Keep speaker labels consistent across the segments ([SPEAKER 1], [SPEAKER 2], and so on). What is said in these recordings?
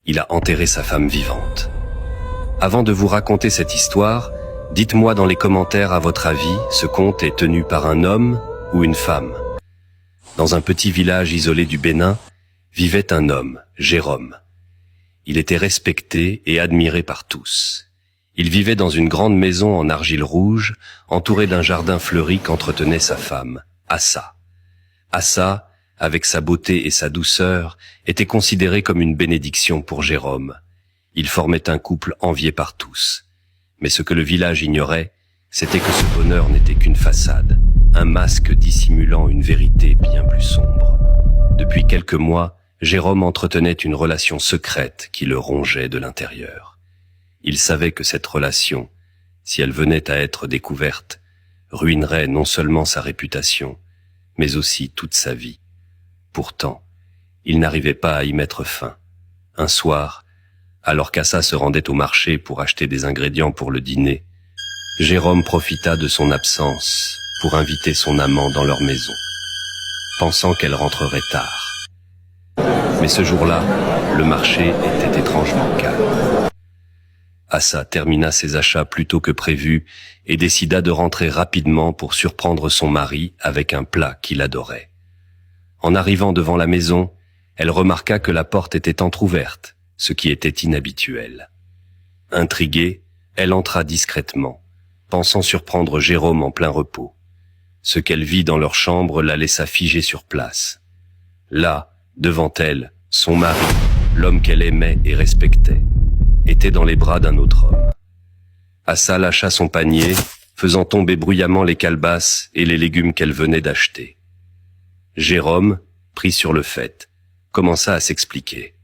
[SPEAKER 1] Il a enterré sa femme vivante. Avant de vous raconter cette histoire, dites-moi dans les commentaires à votre avis, ce conte est tenu par un homme ou une femme. Dans un petit village isolé du Bénin, vivait un homme, Jérôme. Il était respecté et admiré par tous. Il vivait dans une grande maison en argile rouge, entourée d'un jardin fleuri qu'entretenait sa femme, Assa. Assa, avec sa beauté et sa douceur, était considérée comme une bénédiction pour Jérôme. Ils formaient un couple envié par tous. Mais ce que le village ignorait, c'était que ce bonheur n'était qu'une façade, un masque dissimulant une vérité bien plus sombre. Depuis quelques mois, Jérôme entretenait une relation secrète qui le rongeait de l'intérieur. Il savait que cette relation, si elle venait à être découverte, ruinerait non seulement sa réputation, mais aussi toute sa vie. Pourtant, il n'arrivait pas à y mettre fin. Un soir, alors qu'Assa se rendait au marché pour acheter des ingrédients pour le dîner, Jérôme profita de son absence pour inviter son amant dans leur maison, pensant qu'elle rentrerait tard. Mais ce jour-là, le marché était étrangement calme. Assa termina ses achats plus tôt que prévu et décida de rentrer rapidement pour surprendre son mari avec un plat qu'il adorait. En arrivant devant la maison, elle remarqua que la porte était entr'ouverte, ce qui était inhabituel. Intriguée, elle entra discrètement, pensant surprendre Jérôme en plein repos. Ce qu'elle vit dans leur chambre la laissa figée sur place. Là, devant elle, son mari, l'homme qu'elle aimait et respectait, était dans les bras d'un autre homme. Assa lâcha son panier, faisant tomber bruyamment les calebasses et les légumes qu'elle venait d'acheter. Jérôme, pris sur le fait, commença à s'expliquer.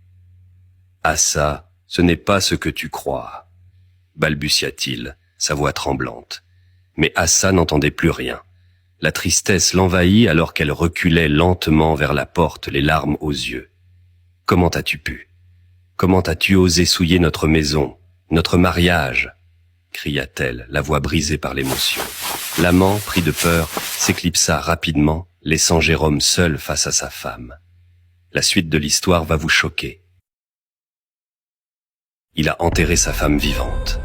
[SPEAKER 1] « Assa, ce n'est pas ce que tu crois, » balbutia-t-il, sa voix tremblante. Mais Assa n'entendait plus rien. La tristesse l'envahit alors qu'elle reculait lentement vers la porte, les larmes aux yeux. « Comment as-tu pu? Comment as-tu osé souiller notre maison, notre mariage ?» cria-t-elle, la voix brisée par l'émotion. L'amant, pris de peur, s'éclipsa rapidement, laissant Jérôme seul face à sa femme. La suite de l'histoire va vous choquer. Il a enterré sa femme vivante.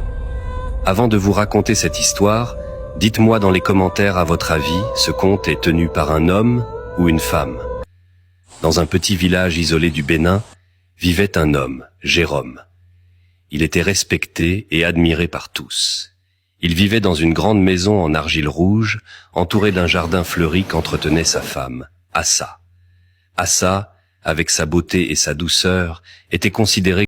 [SPEAKER 1] Avant de vous raconter cette histoire, dites-moi dans les commentaires à votre avis, ce conte est tenu par un homme ou une femme. Dans un petit village isolé du Bénin, vivait un homme, Jérôme. Il était respecté et admiré par tous. Il vivait dans une grande maison en argile rouge, entourée d'un jardin fleuri qu'entretenait sa femme, Assa. Assa, avec sa beauté et sa douceur, était considérée